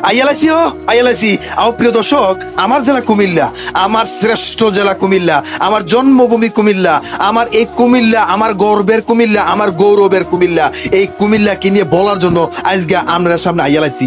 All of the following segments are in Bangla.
আইয়ালাইছি প্রিয় দর্শক, আমার জেলা কুমিল্লা, আমার শ্রেষ্ঠ জেলা কুমিল্লা, আমার জন্মভূমি কুমিল্লা, আমার এই কুমিল্লা, আমার গর্বের কুমিল্লা, আমার গৌরবের কুমিল্লা। এই কুমিল্লাকে নিয়ে বলার জন্য আজকে আপনার সামনে আইয়ালাইছি।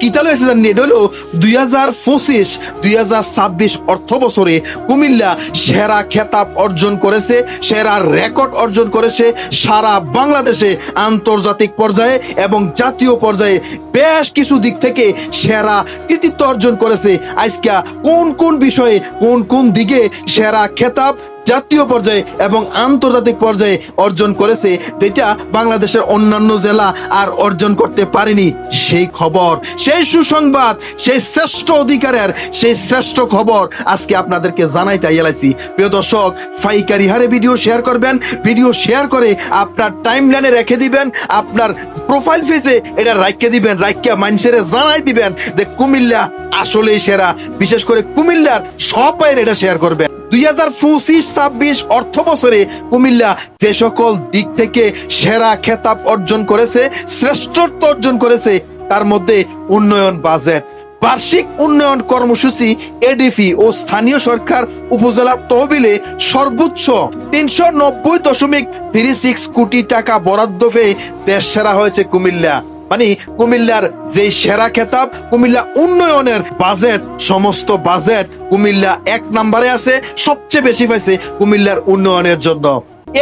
কিতালো এসে জানি এটা হলো 2025-2026 অর্থ বছরে কুমিল্লা সেরা খেতাব অর্জন করেছে, সেরা রেকর্ড অর্জন করেছে সারা বাংলাদেশে, আন্তর্জাতিক পর্যায়ে এবং জাতীয় পর্যায়ে বেশ কিছু দিক থেকে সেরা কৃতিত্ব অর্জন করেছে। আজকে কোন কোন বিষয়ে, কোন কোন দিকে সেরা খেতাব জাতীয় পর্যায়ে এবং আন্তর্জাতিক পর্যায়ে অর্জন করেছে, যেটা বাংলাদেশের অন্যান্য জেলা আর অর্জন করতে পারেনি, সেই খবর, সেই সুসংবাদ, সেই শ্রেষ্ঠ অধিকারের, সেই শ্রেষ্ঠ খবর আজকে আপনাদেরকে জানাইতে আইয়ালাইছি। প্রিয় দর্শক, পাইকারি হারে ভিডিও শেয়ার করবেন, ভিডিও শেয়ার করে আপনার টাইমলাইনে রেখে দিবেন, আপনার প্রোফাইল ফেসে এটা রাখিয়ে দিবেন, রাখিয়া মানুষের জানাই দিবেন যে কুমিল্লা আসলেই সেরা। বিশেষ করে কুমিল্লার সব বাইরে এটা শেয়ার করবেন। 2025-26 অর্থ বছরে কুমিল্লা যে সকল দিক থেকে সেরা খেতাব অর্জন করেছে, শ্রেষ্ঠত্ব অর্জন করেছে, তার মধ্যে উন্নয়ন বাজেট, বার্ষিক উন্নয়ন কর্মসূচি, এডিপি ও স্থানীয় সরকার উপজেলা তহবিলে সর্বোচ্চ 390.36 কোটি টাকা বরাদ্দ পেয়ে দেশ সেরা হয়েছে কুমিল্লা। মানে কুমিল্লার যে সেরা খেতাব, কুমিল্লা উন্নয়নের বাজেট, সমস্ত বাজেট কুমিল্লা 1 নম্বরে আছে, সবচেয়ে বেশি পাইছে কুমিল্লার উন্নয়নের জন্য।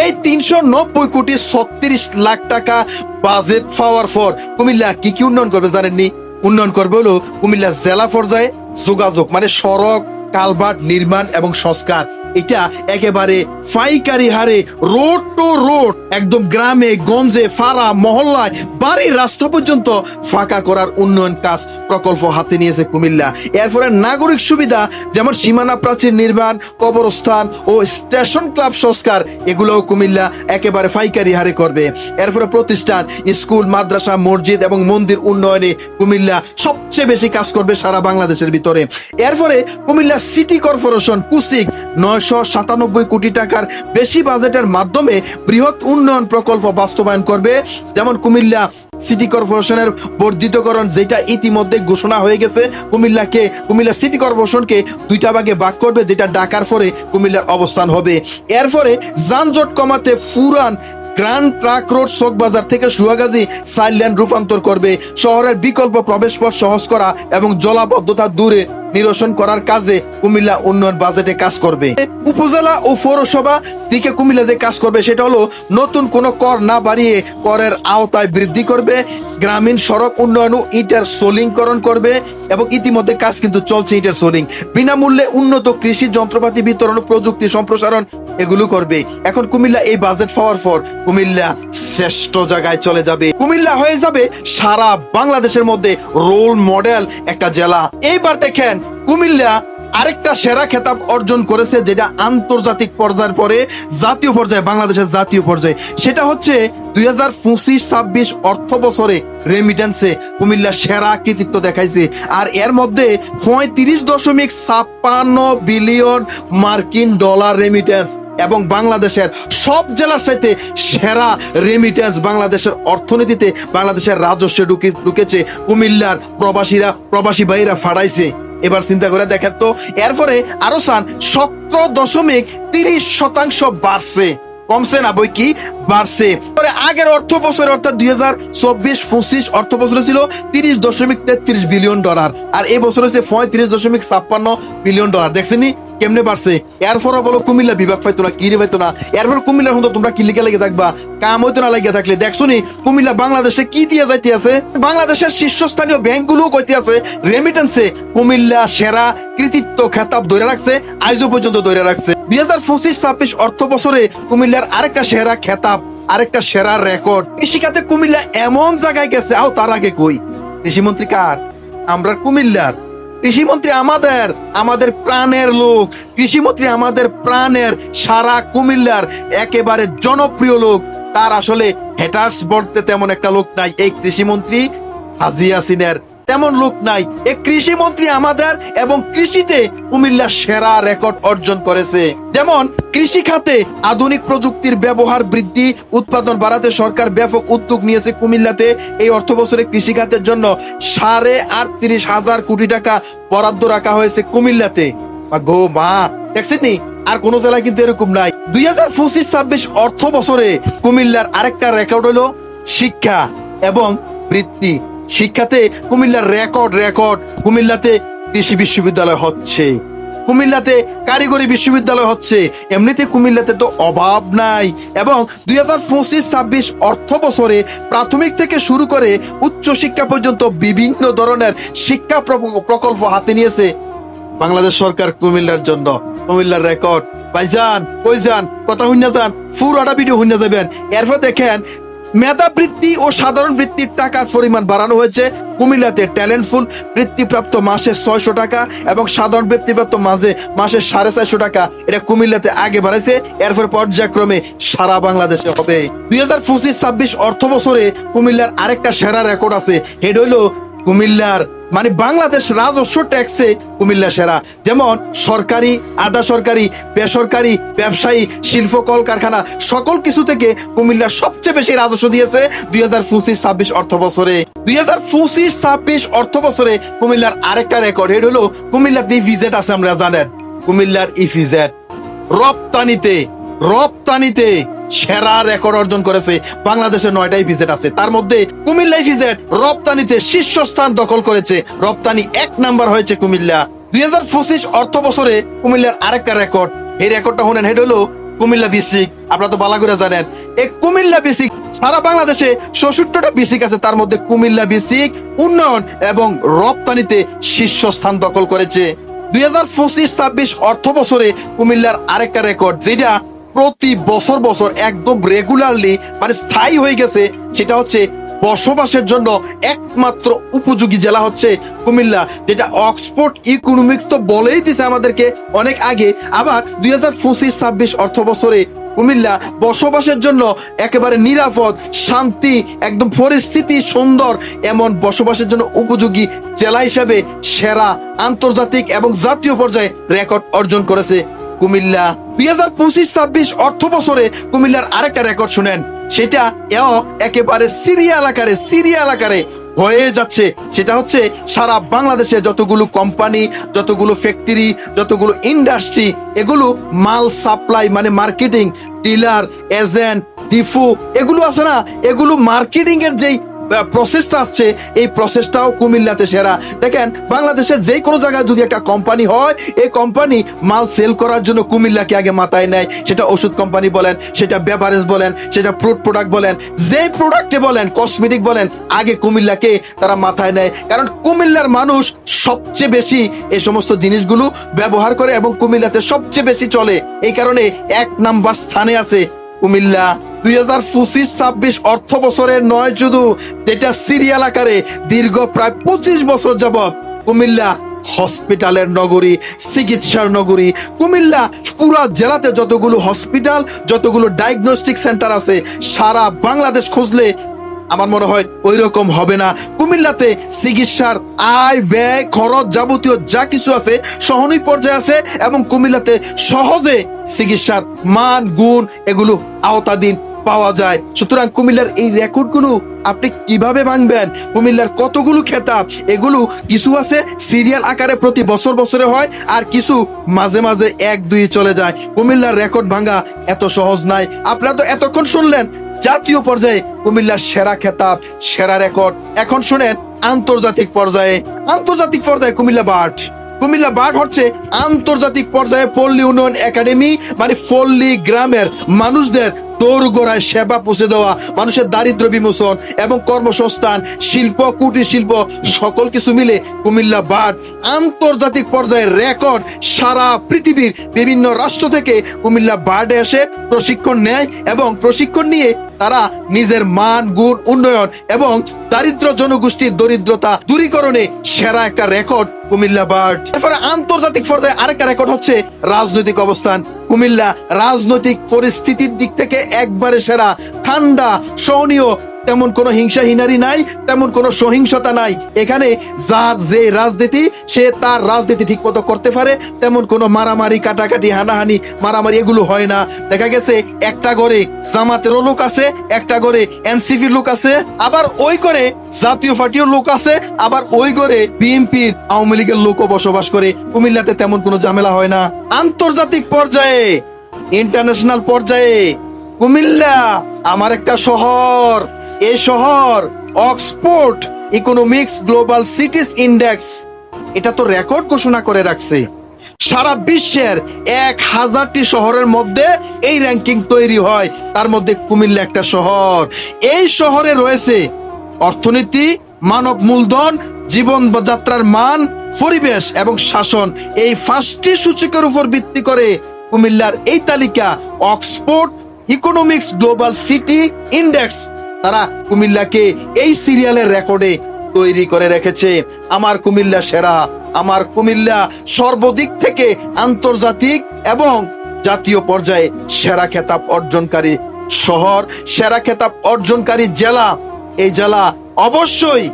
এই 390.36 কোটি টাকা বাজেট পাওয়ার পর কুমিল্লা কি কি উন্নয়ন করবে জানেননি? উন্নয়ন করবে হলো কুমিল্লা জেলা পর্যায়ে যোগাযোগ, মানে সড়ক, কালভার্ট নির্মাণ এবং সংস্কার। এটা একেবারে পাইকারি হারে রোড টু রোড, একদম গ্রামে গঞ্জে, ফাড়া মহল্লায়, বাড়ির রাস্তা পর্যন্ত ফাঁকা করার উন্নয়ন কাজ প্রকল্প হাতে নিয়েছে কুমিল্লা। এরপরে নাগরিক সুবিধা, যেমন সীমানা প্রাচীর নির্মাণ, কবরস্থান ও স্টেশন ক্লাব সংস্কার, এগুলোও কুমিল্লা একেবারে পাইকারি হারে করবে। এরপরে প্রতিষ্ঠান, স্কুল, মাদ্রাসা, মসজিদ এবং মন্দির উন্নয়নে কুমিল্লা সবচেয়ে বেশি কাজ করবে সারা বাংলাদেশের ভিতরে। এরপরে কুমিল্লা সিটি কর্পোরেশন কুসিক 997 কোটি টাকার বেশি বাজেটের মাধ্যমে বৃহৎ উন্নয়ন প্রকল্প বাস্তবায়ন করবে। যেমন কুমিল্লা সিটি কর্পোরেশনের বর্ধিতকরণ, যেটা ইতিমধ্যে ঘোষণা হয়ে গেছে। কুমিল্লা সিটি কর্পোরেশনকে 2টা ভাগে ভাগ করবে, যেটা ঢাকার পরে কুমিল্লার অবস্থান হবে। এরপরে যানজট কমাতে ফুরান গ্র্যান্ড ট্রাক রোড চক বাজার থেকে সুয়াগাজী 4 লেন রূপান্তর করবে। শহরের বিকল্প প্রবেশ পথ সহজ করা এবং জলাবদ্ধতা দূরে নিরসন করার কাজে কুমিল্লা উন্নয়ন বাজেটে কাজ করবে। উপজেলা ও পৌরসভা দিকে কুমিল্লা যে কাজ করবে সেটা হলো নতুন কোনো কর না বাড়িয়ে করের আওতায় বৃদ্ধি করবে, গ্রামীণ সড়ক উন্নয়ন ও ইটের সোলিংকরণ করবে, এবং ইতিমধ্যে কাজ কিন্তু চলছে ইটের সোলিং। বিনামূল্যে উন্নত কৃষি যন্ত্রপাতি বিতরণ, প্রযুক্তি সম্প্রসারণ, এগুলো করবে। এখন কুমিল্লা এই বাজেট পাওয়ার পর কুমিল্লা শ্রেষ্ঠ জায়গায় চলে যাবে। কুমিল্লা হয়ে যাবে সারা বাংলাদেশের মধ্যে রোল মডেল একটা জেলা। এইবার দেখেন কুমিল্লা আরেকটা সেরা খেতাব অর্জন করেছে, যেটা আন্তর্জাতিক পর্যায়ের পরে জাতীয় পর্যায়ে, বাংলাদেশের জাতীয় পর্যায়ে। সেটা হচ্ছে 2025-26 অর্থ বছরে রেমিটেন্সে কুমিল্লা সেরা কৃতিত্ব দেখাইছে। আর এর মধ্যে 35.56 বিলিয়ন মার্কিন ডলার রেমিটেন্স, এবং বাংলাদেশের সব জেলার সাথে সেরা রেমিটেন্স বাংলাদেশের অর্থনীতিতে, বাংলাদেশের রাজস্বে ঢুকেছে। কুমিল্লার প্রবাসী ভাইরা ফাড়াইছে। এবার চিন্তা করে দেখেন তো, এরপরে আরো 17.30% বাড়ছে, কমছে না বই কি, বাড়ছে। আগের অর্থ বছর অর্থাৎ 2024-25 অর্থ বছরে ছিল 30.33 বিলিয়ন ডলার, আর এই বছর হচ্ছে 35.56 বিলিয়ন ডলার। দেখছেনি কেমনে বাড়ছে? এরপরও বলো কুমিল্লা বিভাগ পাইতো না, কি রে পাইতো না। এরপর কুমিল্লার হতো তোমরা কি লিখে লেগে থাকবা, কাম হইতো না লাগিয়ে থাকলে। দেখছো নি কুমিল্লা বাংলাদেশে কি দিয়ে যাইতে আছে, বাংলাদেশের শীর্ষস্থানীয় ব্যাংকগুলো কইতে আছে রেমিটেন্সে কুমিল্লা সেরা কৃতিত্ব খেতাব ধরে রাখছে, আজও পর্যন্ত ধরে রাখছে। 2025-26 অর্থ বছরে কুমিল্লার আরেকটা সেরা খেতাব, আরেকটা সেরা রেকর্ড। কৃষিখাতে কুমিল্লা এমন জায়গায় গেছে, তার আগে কই কৃষিমন্ত্রী কার? আমরা কুমিল্লার। কৃষিমন্ত্রী আমাদের প্রাণের লোক, কৃষিমন্ত্রী আমাদের প্রাণের, সারা কুমিল্লার একেবারে জনপ্রিয় লোক। তার আসলে হেটার্স বলতে তেমন একটা লোক নাই। এই কৃষিমন্ত্রী হাজি ইয়াসিনের তেমন লোক নাই। এই কৃষি মন্ত্রী আমাদের এবং কৃষিতে কুমিল্লা সেরা রেকর্ড অর্জন করেছে। যেমন কৃষি খাতে আধুনিক প্রযুক্তির ব্যবহার বৃদ্ধি, উৎপাদন বাড়াতে সরকার ব্যাপক উদ্যোগ নিয়েছে। কুমিল্লাতে এই অর্থ বছরে কৃষি খাতের জন্য 38,500 কোটি টাকা বরাদ্দ রাখা হয়েছে কুমিল্লাতে। গো মা, দেখছেন নি? আর কোন জেলায় কিন্তু এরকম নাই। 2025-26 অর্থ বছরে কুমিল্লার আরেকটা রেকর্ড হলো শিক্ষা এবং বৃত্তি। শিক্ষাতে কুমিল্লার রেকর্ড। কুমিল্লাতে কৃষি বিশ্ববিদ্যালয় হচ্ছে, কুমিল্লাতে কারিগরি বিশ্ববিদ্যালয় হচ্ছে। এমনিতে কুমিল্লাতে তো অভাব নাই। এবং 2025-26 অর্থ বছরে প্রাথমিক থেকে শুরু করে উচ্চ শিক্ষা পর্যন্ত বিভিন্ন ধরনের শিক্ষা প্রকল্প হাতে নিয়েছে বাংলাদেশ সরকার কুমিল্লার জন্য। কুমিল্লার রেকর্ড ভাইজান, কই যান, কথা শুনে যান, পুরোটা ভিডিও শুনে যাবেন। এরপর দেখেন মেধাবৃত্তি ও সাধারণ বৃত্তির টাকার পরিমাণ বাড়ানো হয়েছে। কুমিল্লাতে ট্যালেন্টফুল বৃত্তিপ্রাপ্ত মাসে 600 টাকা এবং সাধারণ বৃত্তিপ্রাপ্ত মাসে 450 টাকা। এটা কুমিল্লাতে আগে বাড়াইছে, এরপর পর্যায়ক্রমে সারা বাংলাদেশে হবে। 2025-26 অর্থ বছরে কুমিল্লার আরেকটা সেরা রেকর্ড আছে। হেড হইলো কুমিল্লার মানে বাংলাদেশ রাজস্ব ট্যাক্সে কুমিল্লা সেরা। যেমন সরকারি, আধা সরকারি, বেসরকারি, ব্যবসায়ী, শিল্প, কলকারখানা সকল কিছু থেকে কুমিল্লা সবচেয়ে বেশি রাজস্ব দিয়েছে 2025-26 অর্থ বছরে। 2025-26 অর্থ বছরে কুমিল্লার আরেকটা রেকর্ড হেড হলো কুমিল্লার ইপিজেড আছে। আমরা জানেন কুমিল্লার ইপিজেড রপ্তানিতে সেরা রেকর্ড অর্জন করেছে। বাংলাদেশের 9টা ইপিজেড আছে, তার মধ্যে কুমিল্লা ইপিজেড রপ্তানিতে শীর্ষস্থান দখল করেছে। রপ্তানি 1 নাম্বার হয়েছে কুমিল্লা। 2025 অর্থ বছরে কুমিল্লার আরেকটা রেকর্ড, এই রেকর্ডটা শুনেন, হেড হলো কুমিল্লা বিসিক। আপনারা তো ভালো করে জানেন এই কুমিল্লা বিসিক সারা বাংলাদেশে 66টা বিসিক আছে, তার মধ্যে কুমিল্লা বিসিক উন্নয়ন এবং রপ্তানিতে শীর্ষস্থান দখল করেছে। 2025-26 অর্থ বছরে কুমিল্লার আরেকটা রেকর্ড, যেটা প্রতি বছর একদম রেগুলারলি মানে স্থায়ী হয়ে গেছে, সেটা হচ্ছে বসবাসের জন্য একমাত্র উপযোগী জেলা হচ্ছে কুমিল্লা, যেটা অক্সফোর্ড ইকোনমিক্স তো বলেই দিছে আমাদেরকে অনেক আগে। আবার 2025-26 অর্থ বছরে কুমিল্লা বসবাসের জন্য একেবারে নিরাপদ, শান্তি, একদম পরিস্থিতি সুন্দর, এমন বসবাসের জন্য উপযোগী জেলা হিসেবে সেরা আন্তর্জাতিক এবং জাতীয় পর্যায়ে রেকর্ড অর্জন করেছে কুমিল্লা। 2025-26 অর্থ বছরে কুমিল্লার আরেকটা রেকর্ড শুনেন, সেটা একেবারে সিরিয়াল আকারে হয়ে যাচ্ছে। সেটা হচ্ছে সারা বাংলাদেশে যতগুলো কোম্পানি, যতগুলো ফ্যাক্টরি, যতগুলো ইন্ডাস্ট্রি, এগুলো মাল সাপ্লাই মানে মার্কেটিং, ডিলার, এজেন্ট, ডিফু এগুলো আছে না, এগুলো মার্কেটিং এর যেই প্রসেসটা আসছে, এই প্রসেসটাও কুমিল্লাতে সেরা। দেখেন বাংলাদেশের যে কোনো জায়গায় যদি একটা কোম্পানি হয়, এই কোম্পানি মাল সেল করার জন্য কুমিল্লাকে আগে মাথায় নেয়। সেটা ওষুধ কোম্পানি বলেন, সেটা বেভারেজ বলেন, সেটা ফ্রুট প্রোডাক্ট বলেন, যে প্রোডাক্টে বলেন, কসমেটিক বলেন, আগে কুমিল্লাকে তারা মাথায় নেয়। কারণ কুমিল্লার মানুষ সবচেয়ে বেশি এই সমস্ত জিনিসগুলো ব্যবহার করে এবং কুমিল্লাতে সবচেয়ে বেশি চলে, এই কারণে 1 নাম্বার স্থানে আছে কুমিল্লা। 2025-26 অর্থ বছরের নয় শুধু, যেটা সিরিয়াল আকারে দীর্ঘ প্রায় 25 বছর যাবত কুমিল্লা হসপিটালের নগরী, চিকিৎসার নগরী। কুমিল্লা পুরা জেলাতে যতগুলো হসপিটাল, যতগুলো ডায়াগনস্টিক সেন্টার আছে, সারা বাংলাদেশ খুঁজলে আমার মনে হয় ওই রকম হবে না। কুমিল্লাতে চিকিৎসার আয় ব্যয় খরচ যাবতীয় যা কিছু আছে সহনীয় পর্যায়ে আছে এবং কুমিল্লাতে সহজে চিকিৎসার মান গুণ এগুলো আওতাধীন পাওয়া যায়। সুতরাং কুমিল্লার এই রেকর্ডগুলো আপনি কিভাবে ভাঙবেন? কুমিল্লার কতগুলো খেতাব, এগুলো কিছু আছে সিরিয়াল আকারে প্রতি বছরে হয়, আর কিছু মাঝে 1-2 চলে যায়। কুমিল্লার রেকর্ড ভাঙা এত সহজ নাই। আপনারা তো এতক্ষণ শুনলেন জাতীয় পর্যায়ে কুমিল্লার সেরা খেতাব, সেরা রেকর্ড। এখন শুনেন আন্তর্জাতিক পর্যায়ে কুমিল্লা বার্ড হচ্ছে আন্তর্জাতিক পর্যায়ে পল্লী উন্নয়ন একাডেমি, মানে পল্লী গ্রামের মানুষদের দোরগোড়ায় সেবা পৌঁছে দেওয়া, মানুষের দারিদ্র বিমোচন এবং কর্মসংস্থান, শিল্প, কুটির শিল্প সকল কিছু মিলে কুমিল্লা বার্ড আন্তর্জাতিক পর্যায়ে রেকর্ড। সারা পৃথিবীর বিভিন্ন রাষ্ট্র থেকে কুমিল্লা বার্ডে এসে প্রশিক্ষণ নেয় এবং প্রশিক্ষণ নিয়ে তারা নিজের মান গুণ উন্নয়ন এবং দারিদ্র জনগোষ্ঠীর দরিদ্রতা দূরীকরণে সেরা একটা রেকর্ড কুমিল্লা বার্ড। এরপরে আন্তর্জাতিক পর্যায়ে আরেকটা রেকর্ড হচ্ছে রাজনৈতিক অবস্থান। কুমিল্লা রাজনৈতিক পরিস্থিতির দিক থেকে একবারে সেরা, ঠান্ডা, সহনীয়, তেমন কোনো হিংসা হিনারি নাই, তেমন কোনো সহিংসতা নাই। এখানে যার যে রাজনীতি সে তার রাজনীতি ঠিক মতো করতে পারে, তেমন কোনো মারামারি কাটাকাটি হানাহানি মারামারি এগুলো হয় না। দেখা গেছে একটা ঘরে জামাতেরও লোক আছে, একটা ঘরে এনসিপির লোক আছে, আবার ওই করে জাতীয় পার্টির লোক আছে, আবার ওই করে বিএনপির আওয়ামী লীগের লোকও বসবাস করে। কুমিল্লাতে তেমন কোনো ঝামেলা হয় না। আন্তর্জাতিক পর্যায়ে, ইন্টারন্যাশনাল পর্যায়ে কুমিল্লা আমার একটা শহর। এই শহর অক্সফোর্ড ইকোনমিক্স গ্লোবাল সিটিজ ইন্ডেক্স এটা তো রেকর্ড ঘোষণা করে রাখছে। সারা বিশ্বের 1000টি শহরের মধ্যে এই র্যাঙ্কিং তৈরি হয়, তার মধ্যে কুমিল্লা একটা শহর। এই শহরে রয়েছে অর্থনীতি, মানব মূলধন, জীবনযাত্রার মান, পরিবেশ এবং শাসন। এই 5টি সূচকের উপর ভিত্তি করে কুমিল্লার এই তালিকা Oxford economics global city index তারা কুমিল্লাকে এই সিরিয়ালের রেকর্ডে তৈরি করে রেখেছে। আমার কুমিল্লা সেরা, আমার কুমিল্লা সর্বদিক থেকে আন্তর্জাতিক এবং জাতীয় পর্যায়ে সেরা খেতাব অর্জনকারী শহর, সেরা খেতাব অর্জনকারী জেলা। এই জেলা অবশ্যই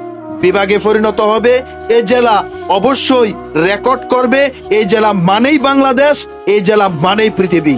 বিভাগে পরিণত হবে, এই জেলা অবশ্যই রেকর্ড করবে। এই জেলা মানেই বাংলাদেশ, এই জেলা মানেই পৃথিবী।